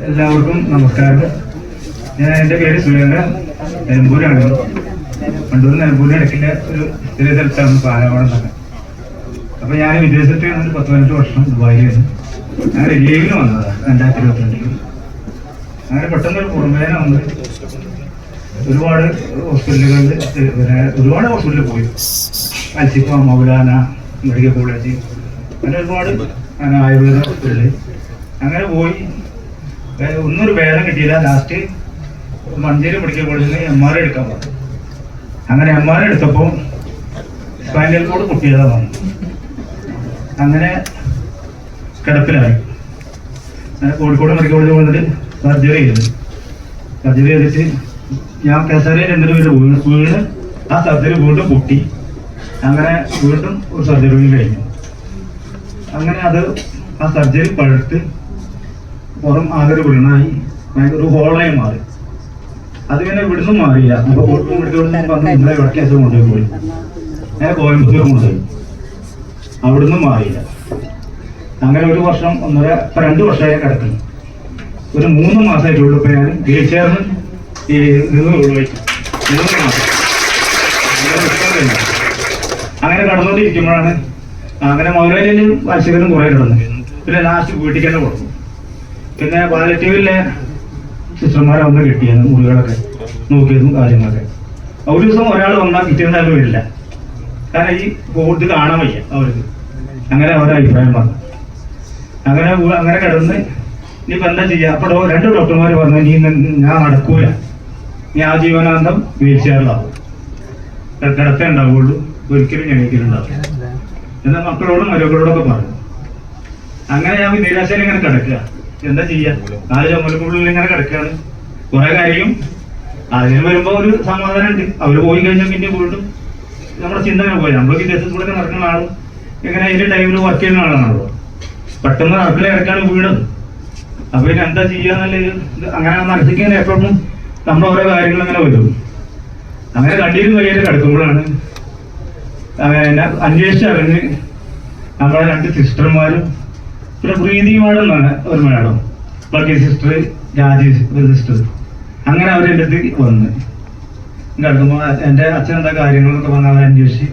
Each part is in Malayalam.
എല്ലാവർക്കും നമസ്കാരം. എൻ്റെ പേര് സുരേന്ദ്രൻ, നിലമ്പൂരാണ്. പണ്ടൂർ നിലമ്പൂരിന് ഇടയ്ക്കില്ല ഒരു ചെറിയ സ്ഥലത്താണ് പാലവാടം തന്നെ. അപ്പോൾ ഞാൻ വിദേശത്ത് 10-15 വർഷം ദുബായിലായിരുന്നു. ഞാൻ ലീവിന് വന്നതാണ് 2022. അങ്ങനെ പെട്ടെന്നൊരു പുറമേന വന്ന് ഒരുപാട് ഹോസ്പിറ്റലുകളിൽ ഒരുപാട് ഹോസ്പിറ്റലിൽ പോയി. അൽസിഫ, മൗലാന മെഡിക്കൽ കോളേജ്, അങ്ങനെ ഒരുപാട് ആയുർവേദ ഹോസ്പിറ്റലിൽ അങ്ങനെ പോയി. ഒന്നൊരു ഭേദം കിട്ടിയില്ല. ലാസ്റ്റ് മഞ്ചേരി മെഡിക്കൽ കോളേജിൽ MRI എടുക്കാൻ പറഞ്ഞു. അങ്ങനെ MRI എടുത്തപ്പോൾ സ്പൈനൽ കോഡ് പൊട്ടിയതാണ് വന്നു. അങ്ങനെ കിടപ്പിലായി. കോഴിക്കോട് മെഡിക്കൽ കോളേജിൽ വന്നിട്ട് സർജറി ചെയ്തിട്ട് ഞാൻ കസേരയിൽ 2 പേര് വീണ് ആ സർജറി വീണ്ടും പൊട്ടി. അങ്ങനെ വീണ്ടും ഒരു സർജറി കഴിഞ്ഞു. അങ്ങനെ ആ സർജറി പഴുത്ത് പുറം ആകെ വീണായി, ഒരു ഹോളായി മാറി. അത് പിന്നെ ഇവിടുന്ന് മാറിയില്ല. അപ്പോൾ കോഴിക്കോട് മെഡിക്കൽ വന്ന് ഇവിടെ വടക്കേശ്വരം കൊണ്ടുപോയി, ഞാൻ കോയമ്പത്തൂർ കൊണ്ടുപോയി. അവിടുന്ന് മാറിയില്ല. അങ്ങനെ 1 വർഷം 2 വർഷമായി കിടക്കുന്നു. ഒരു 3 മാസമായിട്ടുള്ളൂ. ഇപ്പം ഞാൻ വീൽ ചെയറിന് അങ്ങനെ കടന്നുകൊണ്ടിരിക്കുമ്പോഴാണ് അങ്ങനെ മൗലാനയിൽ വാർഷികനും കുറേ കിടന്നു. പിന്നെ ലാസ്റ്റ് വീട്ടിൽ തന്നെ കൊടുക്കും. പിന്നെ പാലറ്റീവിലെ സിസ്റ്റർമാരെ വന്ന് കിട്ടിയത് മുറികളൊക്കെ നോക്കിയതും കാര്യങ്ങളൊക്കെ. ഒരു ദിവസം ഒരാൾ വന്നാൽ കിട്ടിയെന്നാലും വരില്ല, കാരണം ഈ ഇത് കാണാൻ വയ്യ അവർക്ക്. അങ്ങനെ അവരുടെ അഭിപ്രായം പറഞ്ഞു. അങ്ങനെ കിടന്ന് ഇനിയിപ്പോൾ എന്താ ചെയ്യുക? അപ്പോൾ 2 ഡോക്ടർമാർ പറഞ്ഞു, ഞാൻ നടക്കൂല, നീ ആജീവനാന്തം വീൽ ചെയറിലാവും, കിടത്തേ ഉണ്ടാവുള്ളൂ, ഒരിക്കലും ഞെണിക്കലുണ്ടാവും എന്നാൽ മക്കളോടും മരുമക്കളോടൊക്കെ പറഞ്ഞു. അങ്ങനെ ഞാൻ നിരാശയിൽ ഇങ്ങനെ കിടക്കുക. എന്താ ചെയ്യുക? 4 ചുമലുള്ളിൽ ഇങ്ങനെ കിടക്കുകയാണ്. കുറെ കാര്യം അതിന് വരുമ്പോൾ ഒരു സമാധാനം ഉണ്ട്. അവർ പോയി കഴിഞ്ഞാൽ പിന്നെ വീണ്ടും നമ്മുടെ ചിന്ത ഇങ്ങനെ പോയി. നമ്മൾ വിദേശത്തൂടെ നടക്കുന്ന ആളും ഇങ്ങനെ അതിന്റെ ടൈമിൽ വർക്ക് ചെയ്യുന്ന ആളാണല്ലോ. പെട്ടെന്ന് നടക്കിൽ ഇറക്കാണ് വീണത്. അപ്പൊ പിന്നെ എന്താ ചെയ്യാന്നല്ല അങ്ങനെ മനസ്സിങ്ങനെ എപ്പോഴും നമ്മൾ ഓരോ കാര്യങ്ങൾ അങ്ങനെ വരും. അങ്ങനെ കണ്ണീരും കയ്യിൽ കിടക്കുമ്പോഴാണ് എന്നെ അന്വേഷിച്ചറിഞ്ഞ് നമ്മളെ 2 സിസ്റ്റർമാരും പിന്നെ പ്രീതിയുമാണെന്നാണ് ഒരു മേഡം, ബാക്കി സിസ്റ്റർ രാജേഷ് സിസ്റ്റർ. അങ്ങനെ അവരെൻ്റെ അടുത്ത് വന്ന് കിടക്കുമ്പോൾ എൻ്റെ അച്ഛൻ എന്താ കാര്യങ്ങളൊക്കെ വന്ന് അവരെ അന്വേഷിച്ച്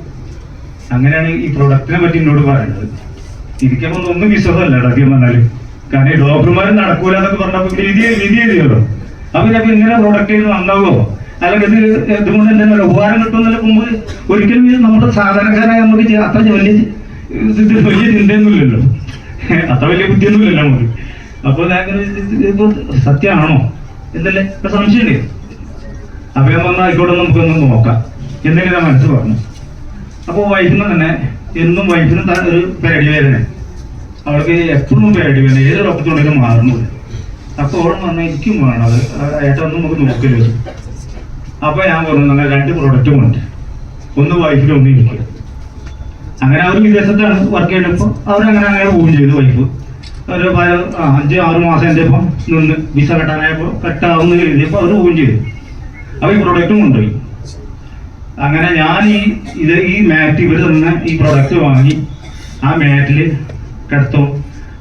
അങ്ങനെയാണ് ഈ പ്രൊഡക്റ്റിനെ പറ്റി എന്നോട് പറയുന്നത്. എനിക്കപ്പോൾ ഒന്നും വിശ്വാസമല്ല ഇടയ്ക്ക് പറഞ്ഞാൽ. കാരണം ഈ ഡോക്ടർമാർ നടക്കൂല എന്നൊക്കെ പറഞ്ഞപ്പോൾ വിധി എഴുതിയല്ലോ. അപ്പം ഇപ്പം ഇങ്ങനെ പ്രൊഡക്റ്റ് നന്നാവുമോ അല്ലെങ്കിൽ ഇതുകൊണ്ട് എന്തെങ്കിലും ഉപകാരം കിട്ടുമെന്നല്ല മുമ്പ് ഒരിക്കലും നമ്മുടെ സാധാരണക്കാരായ നമുക്ക് അത്ര വലിയ ചിന്തയൊന്നുമില്ലല്ലോ, അത്ര വലിയ ബുദ്ധിയൊന്നുമില്ലല്ലോ നമുക്ക്. അപ്പോൾ ഇപ്പോൾ സത്യമാണോ എന്നല്ലേ ഇപ്പം സംശയമില്ലേ? അപ്പം ഞാൻ പറഞ്ഞാൽ ആയിക്കോട്ടെ നമുക്കൊന്ന് നോക്കാം എന്തെങ്കിലും ഞാൻ മനസ്സ് പറഞ്ഞു. അപ്പോൾ വൈഫിന് തന്നെ എന്നും വൈഫിന് ഒരു പേടി വേദന, അവൾക്ക് എപ്പോഴും പേടി വേദന, ഏത് ഡോക്ടറുണ്ടെങ്കിലും മാറുന്നില്ല. അപ്പോൾ അവൾ പറഞ്ഞാൽ എനിക്കും വേണം അത്, ഏട്ടൊന്നും നമുക്ക് നോക്കില്ല. അപ്പോൾ ഞാൻ പറഞ്ഞു അങ്ങനെ 2 പ്രോഡക്റ്റ് കൊണ്ട്, ഒന്ന് വൈഫിൽ ഒന്ന് ഇരിക്കുക. അങ്ങനെ അവർ വിദേശത്താണ് വർക്ക് ചെയ്തപ്പോൾ അവരങ്ങനെ പോവുകയും ചെയ്തു. വൈഫ് ഒരു 5-6 മാസം എൻ്റെ ഇപ്പം നിന്ന് വിസ കെട്ടാനായപ്പോൾ കെട്ടാവുന്ന എഴുതിയപ്പോൾ അവർ പോവുകയും ചെയ്തു. അപ്പോൾ ഈ പ്രോഡക്റ്റും കൊണ്ടുപോയി. അങ്ങനെ ഞാൻ ഈ മാറ്റ് ഇവർ തന്നെ ഈ പ്രോഡക്റ്റ് വാങ്ങി ആ മാറ്റിൽ കിടത്തും.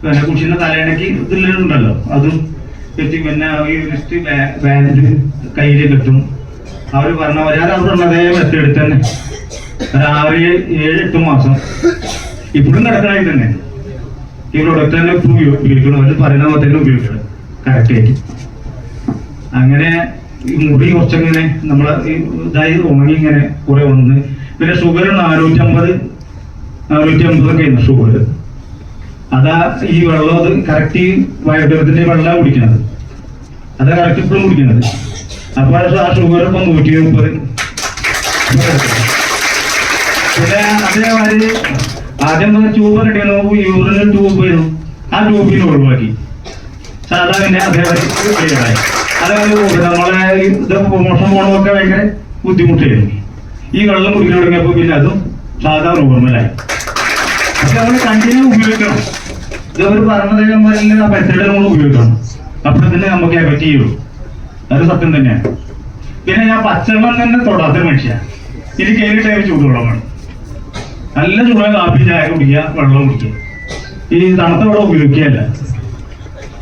പിന്നെ കുഷിൻ്റെ തലേണയ്ക്ക് ഇതിലുണ്ടല്ലോ അതും വെച്ച് പിന്നെ ഈ ലിസ്റ്റ് ബാൻഡ് കയ്യിൽ കെട്ടും. അവർ പറഞ്ഞ അതേ മെത്തേഡ് തന്നെ രാവിലെ 7-8 മാസം ഇപ്പോഴും കിടക്കണായി തന്നെ ഈ പ്രൊഡക്റ്റ് തന്നെ ഉപയോഗിക്കണം. അവർ പറയുന്ന പോലെ തന്നെ ഉപയോഗിക്കണം കറക്റ്റായിട്ട്. അങ്ങനെ ഈ മുടി കുറച്ചങ്ങനെ നമ്മളെ ഇതായി ഉണങ്ങി ഇങ്ങനെ കുറെ വന്ന്. പിന്നെ ഷുഗർ 450 ഒക്കെ ഷുഗർ. അതാ ഈ വെള്ളം അത് കറക്റ്റ് വയറിന്റെ വെള്ളമാണ് കുടിക്കുന്നത്, അതാ കറക്റ്റ് ഇപ്പോഴും കുടിക്കുന്നത്. അപ്പോൾ ആ ഷുഗർ ഇപ്പം 130. പിന്നെ അതേമാതിരി ആദ്യം ട്യൂബ് കിട്ടിയാലോ യൂറിന് ട്യൂബ് വരും, ആ ട്യൂബിന് ഒഴിവാക്കി സാധാരണ അതേമാതിരി ക്ലിയറായി. അതേപോലെ നമ്മളെ ഇത് മോശം പോകണമൊക്കെ ഭയങ്കര ബുദ്ധിമുട്ടായിരുന്നു. ഈ വെള്ളം കുടിക്കാൻ തുടങ്ങിയപ്പോൾ പിന്നെ അതും സാധാ നോർമലായി. പക്ഷെ നമ്മൾ കണ്ടിന്യൂ ഉപയോഗിക്കണം. ഇതവർ പറഞ്ഞ പരിസരത്തിൽ നമ്മൾ ഉപയോഗിക്കണം. അപ്പോൾ തന്നെ നമുക്ക് എഫക്റ്റ് ചെയ്യുള്ളൂ. അത് സത്യം തന്നെയാണ്. പിന്നെ ഞാൻ പച്ചവെള്ളം തന്നെ തൊടാത്ത മനുഷ്യൻ. എനിക്ക് ഏത് ടൈം ചൂടുവെള്ളം വേണം. നല്ല ചൂടായ കാപ്പി ചായ കുടിക്കുക, വെള്ളം കുടിക്കുക. ഈ തണുത്ത വെള്ളം ഉപയോഗിക്കുകയല്ല.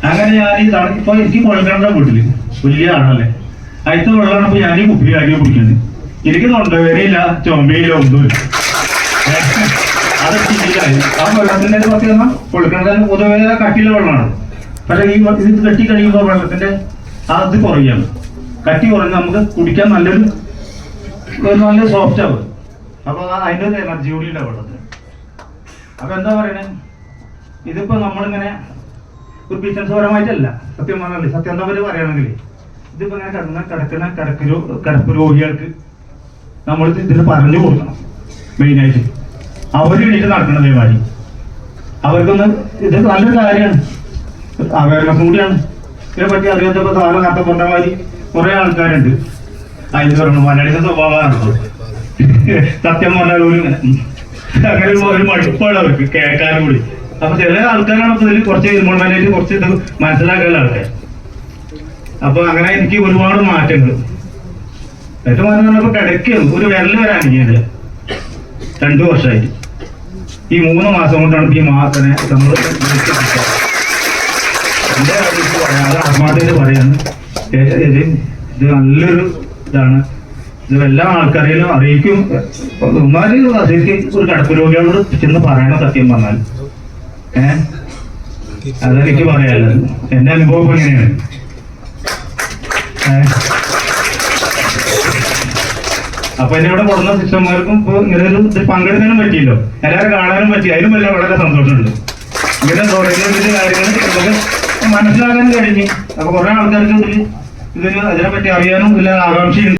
അങ്ങനെ ഞാൻ ഈ ഇപ്പൊ എനിക്ക് കുഴൽക്കിണറിന്റെ വീട്ടില് വലിയ ആണല്ലേ, അതിലത്തെ വെള്ളമാണ് ഇപ്പൊ ഞാൻ ഈ കുപ്പിയിലാക്കി കുടിക്കുന്നത്. എനിക്ക് തൊണ്ടവേനയില്ല, ചുമയില്ല, ഒന്നുമില്ല. അത് ശരിയായി. ആ വെള്ളത്തിന്റെ പ്രത്യേകത കുഴൽക്കിണറിന് പൊതുവേ കട്ടിയുള്ള വെള്ളമാണ്. പക്ഷെ ഈ ഇത് കെട്ടി കഴിയുമ്പോൾ വെള്ളത്തിന്റെ ആ ഇത് കുറയാണ്. കട്ടി കുറഞ്ഞ് നമുക്ക് കുടിക്കാൻ നല്ല സോഫ്റ്റ് ആവും. അപ്പൊ അതിന്റെ ഒരു എനർജി കൂടി ഉണ്ടാവും വെള്ളത്തിന്. അപ്പൊ എന്താ പറയണേ, ഇതിപ്പോ നമ്മളിങ്ങനെ ഒരു ബിസിനസ് പരമായിട്ടല്ല, സത്യം പറഞ്ഞാൽ സത്യം എന്താ പറയുക പറയുകയാണെങ്കിൽ ഇതിപ്പോ ഇങ്ങനെ കിടപ്പ് രോഗികൾക്ക് നമ്മൾ ഇതിന് പറഞ്ഞു കൊടുക്കണം. മെയിനായിട്ട് അവർ എണീറ്റ് നടക്കണം. അതേമാതിരി അവർക്കൊന്ന് ഇത് നല്ലൊരു കാര്യമാണ്, അവയർനെസ് കൂടിയാണ്. ഇതിനെപ്പറ്റി അറിയാത്തപ്പോ സാറ് നേരത്തെ പറഞ്ഞ മാതിരി കുറെ ആൾക്കാരുണ്ട്. അതിന് പറഞ്ഞു മലയാളിയുടെ സ്വഭാവമാണ് സത്യം പറഞ്ഞാൽ ഒരു അങ്ങനെ ഒരു മടുപ്പാണ് അവർക്ക് കേൾക്കാനും കൂടി. അപ്പൊ ചില ആൾക്കാരാണ് ഇതിൽ കുറച്ച് ഇൻവോൾവ്മെന്റ് കുറച്ച് ഇത് മനസ്സിലാക്കാനുള്ള ആൾക്കാർ. അപ്പൊ അങ്ങനെ എനിക്ക് ഒരുപാട് മാറ്റങ്ങൾ ഏറ്റവും പറഞ്ഞപ്പോ കിടക്കുന്നു ഒരു വിരല് വരാനില്ല 2 വർഷമായിട്ട്. ഈ 3 മാസം കൊണ്ടാണ് ഈ മാസനെ നമ്മൾ എന്റെ പറയാം, അത് ആത്മാർത്ഥമായിട്ട് പറയാണ്. ഇത് നല്ലൊരു ഇതാണ്. ഇത് എല്ലാ ആൾക്കാരെയും അറിയിക്കും. ഒന്നാമത് ശരിക്കും ഒരു കിടപ്പ് രോഗികളോട് ചെന്ന് പറയണം സത്യം പറഞ്ഞാൽ. അതെനിക്ക് പറയാനുള്ളത്. എന്റെ അനുഭവം എങ്ങനെയാണ്. അപ്പൊ എന്നെ ഇവിടെ കൊടുന്ന സിസ്റ്റർമാർക്കും ഇപ്പൊ ഇങ്ങനെ ഒരു പങ്കെടുക്കാനും പറ്റിയല്ലോ, എല്ലാവരും കാണാനും പറ്റി. അതിനും വല്ല വളരെ സന്തോഷമുണ്ട്. ഇങ്ങനെ തുടങ്ങിയ കാര്യങ്ങൾ നമുക്ക് മനസ്സിലാക്കാൻ കഴിഞ്ഞു. അപ്പൊ കുറെ ആൾക്കാർക്ക് ഇതിന് അതിനെപ്പറ്റി അറിയാനും ഇല്ല ആകാംക്ഷയുണ്ട്.